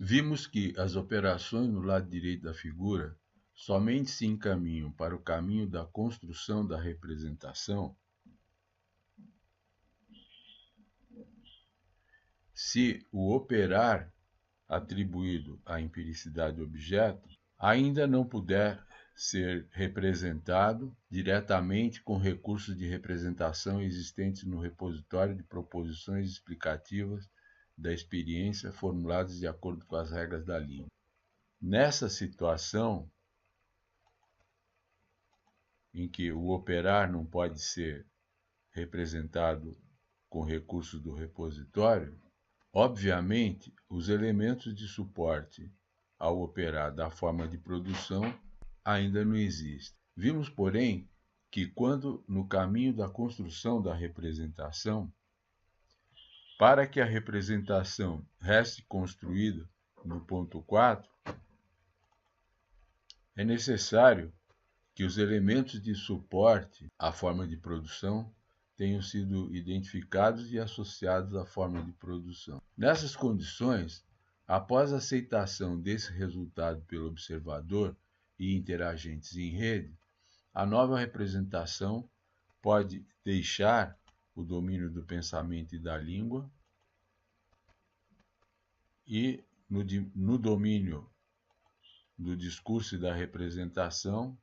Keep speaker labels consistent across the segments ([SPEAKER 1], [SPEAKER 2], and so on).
[SPEAKER 1] Vimos que as operações no lado direito da figura somente se encaminham para o caminho da construção da representação se o operar atribuído à empiricidade objeto ainda não puder ser representado diretamente com recursos de representação existentes no repositório de proposições explicativas da experiência formuladas de acordo com as regras da língua. Nessa situação, em que o operar não pode ser representado com recursos do repositório, obviamente, os elementos de suporte ao operar da forma de produção ainda não existem. Vimos, porém, que quando no caminho da construção da representação, para que a representação reste construída no ponto 4, é necessário que os elementos de suporte à forma de produção tenham sido identificados e associados à forma de produção. Nessas condições, após a aceitação desse resultado pelo observador e interagentes em rede, a nova representação pode deixar o domínio do pensamento e da língua e, no domínio do discurso e da representação,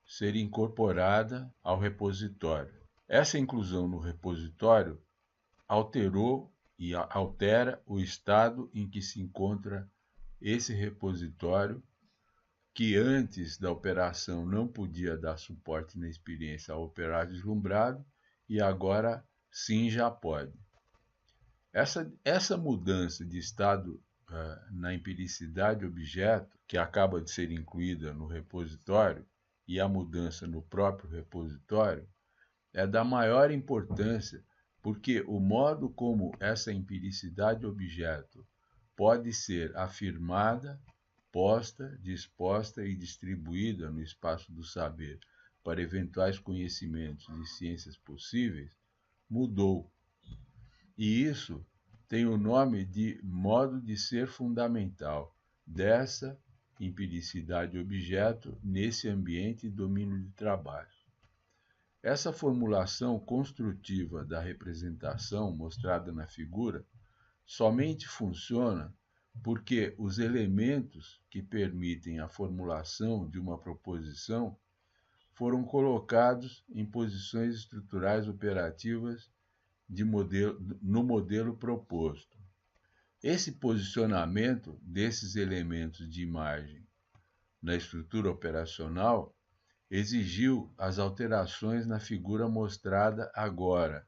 [SPEAKER 1] ser incorporada ao repositório. Essa inclusão no repositório alterou e altera o estado em que se encontra esse repositório, que antes da operação não podia dar suporte na experiência ao operar deslumbrado e agora sim já pode. Essa mudança de estado na empiricidade objeto, que acaba de ser incluída no repositório, e a mudança no próprio repositório, é da maior importância, porque o modo como essa empiricidade objeto pode ser afirmada, posta, disposta e distribuída no espaço do saber para eventuais conhecimentos e ciências possíveis, mudou. E isso tem o nome de modo de ser fundamental dessa empiricidade objeto nesse ambiente e domínio de trabalho. Essa formulação construtiva da representação mostrada na figura somente funciona porque os elementos que permitem a formulação de uma proposição foram colocados em posições estruturais operativas no modelo proposto. Esse posicionamento desses elementos de imagem na estrutura operacional exigiu as alterações na figura mostrada agora.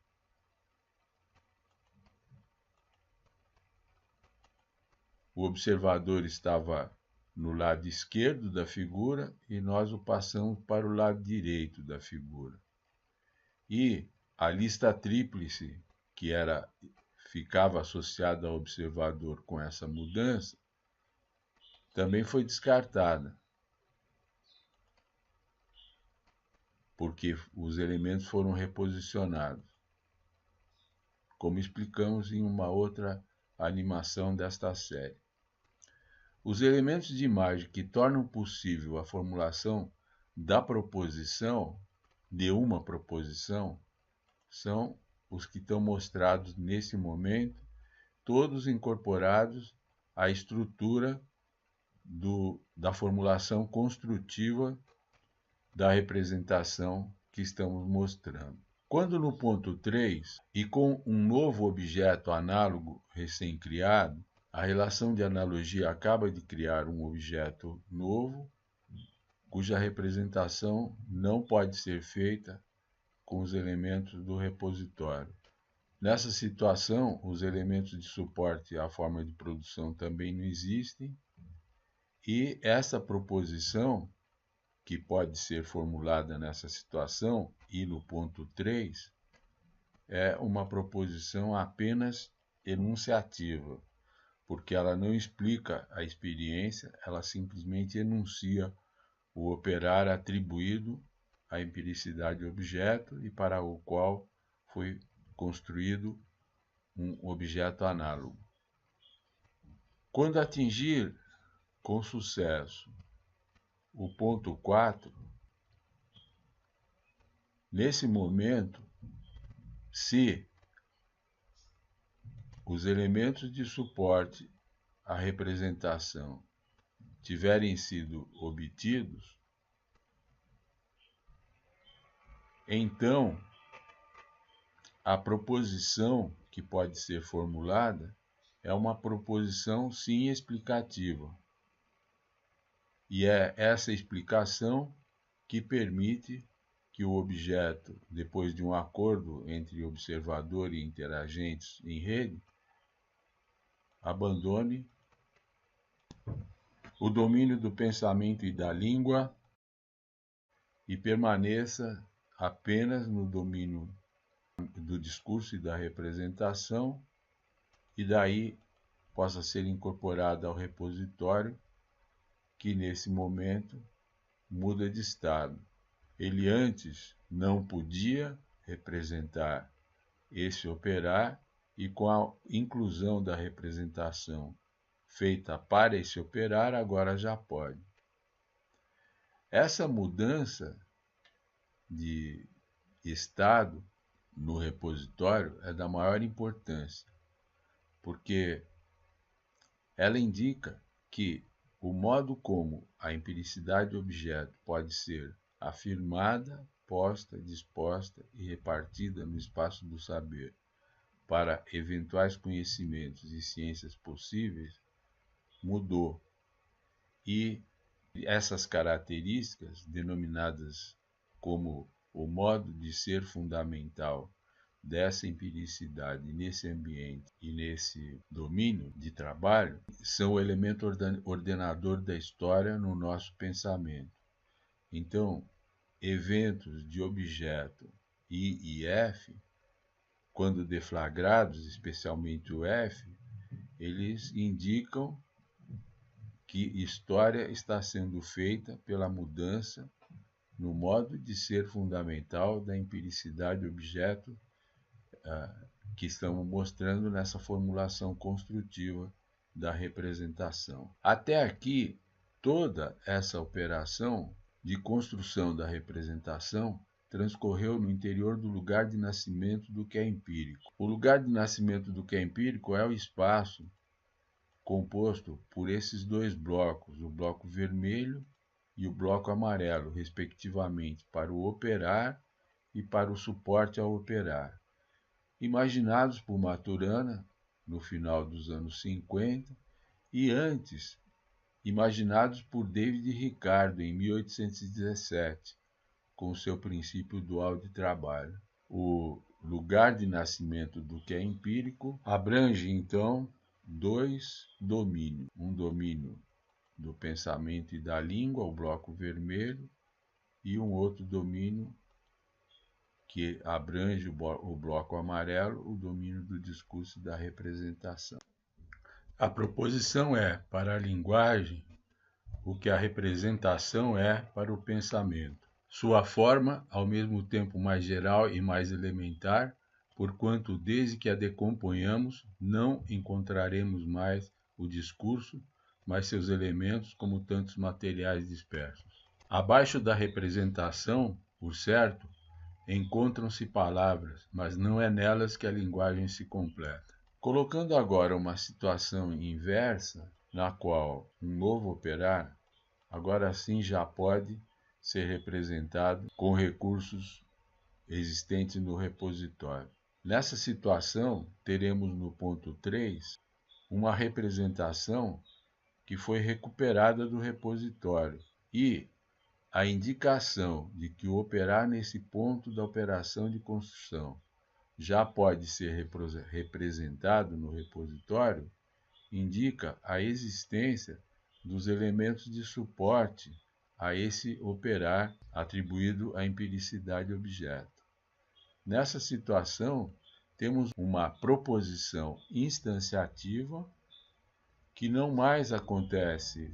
[SPEAKER 1] O observador estava no lado esquerdo da figura e nós o passamos para o lado direito da figura. E a lista tríplice, que ficava associada ao observador com essa mudança, também foi descartada, porque os elementos foram reposicionados, como explicamos em uma outra animação desta série. Os elementos de imagem que tornam possível a formulação da proposição, de uma proposição, são os que estão mostrados nesse momento, todos incorporados à estrutura da formulação construtiva da representação que estamos mostrando. Quando no ponto 3, e com um novo objeto análogo recém-criado, a relação de analogia acaba de criar um objeto novo, cuja representação não pode ser feita com os elementos do repositório. Nessa situação, os elementos de suporte à forma de produção também não existem, e essa proposição, que pode ser formulada nessa situação, e no ponto 3, é uma proposição apenas enunciativa, porque ela não explica a experiência, ela simplesmente enuncia o operar atribuído à empiricidade objeto e para o qual foi construído um objeto análogo. Quando atingir com sucesso o ponto 4, nesse momento, se os elementos de suporte à representação tiverem sido obtidos, então a proposição que pode ser formulada é uma proposição sim explicativa. E é essa explicação que permite que o objeto, depois de um acordo entre observador e interagentes em rede, abandone o domínio do pensamento e da língua e permaneça apenas no domínio do discurso e da representação, e daí possa ser incorporado ao repositório, que nesse momento muda de estado. Ele antes não podia representar esse operar, e com a inclusão da representação feita para esse operar, agora já pode. Essa mudança de estado no repositório é da maior importância, porque ela indica que o modo como a empiricidade do objeto pode ser afirmada, posta, disposta e repartida no espaço do saber para eventuais conhecimentos e ciências possíveis mudou. E essas características, denominadas como o modo de ser fundamental dessa empiricidade nesse ambiente e nesse domínio de trabalho, são o elemento ordenador da história no nosso pensamento. Então, eventos de objeto I e F, quando deflagrados, especialmente o F, eles indicam que história está sendo feita pela mudança no modo de ser fundamental da empiricidade do objeto que estamos mostrando nessa formulação construtiva da representação. Até aqui, toda essa operação de construção da representação transcorreu no interior do lugar de nascimento do que é empírico. O lugar de nascimento do que é empírico é o espaço composto por esses dois blocos, o bloco vermelho e o bloco amarelo, respectivamente, para o operar e para o suporte ao operar, imaginados por Maturana no final dos anos 50 e antes imaginados por David Ricardo em 1817, com seu princípio dual de trabalho. O lugar de nascimento do que é empírico abrange, então, dois domínios. Um domínio do pensamento e da língua, o bloco vermelho, e um outro domínio que abrange o bloco amarelo, o domínio do discurso e da representação. A proposição é, para a linguagem, o que a representação é para o pensamento. Sua forma, ao mesmo tempo mais geral e mais elementar, porquanto desde que a decomponhamos, não encontraremos mais o discurso, mas seus elementos como tantos materiais dispersos. Abaixo da representação, por certo, encontram-se palavras, mas não é nelas que a linguagem se completa. Colocando agora uma situação inversa, na qual um novo operar, agora sim já pode ser representado com recursos existentes no repositório. Nessa situação, teremos no ponto 3 uma representação que foi recuperada do repositório e a indicação de que o operar nesse ponto da operação de construção já pode ser representado no repositório indica a existência dos elementos de suporte a esse operar atribuído à empiricidade objeto. Nessa situação, temos uma proposição instanciativa que não mais acontece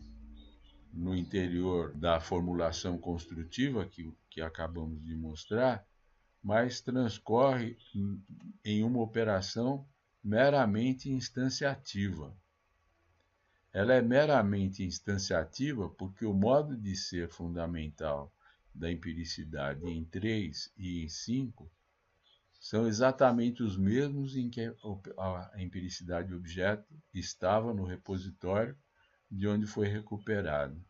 [SPEAKER 1] no interior da formulação construtiva que acabamos de mostrar, mas transcorre em uma operação meramente instanciativa. Ela é meramente instanciativa porque o modo de ser fundamental da empiricidade em 3 e em 5 são exatamente os mesmos em que a empiricidade objeto estava no repositório de onde foi recuperado.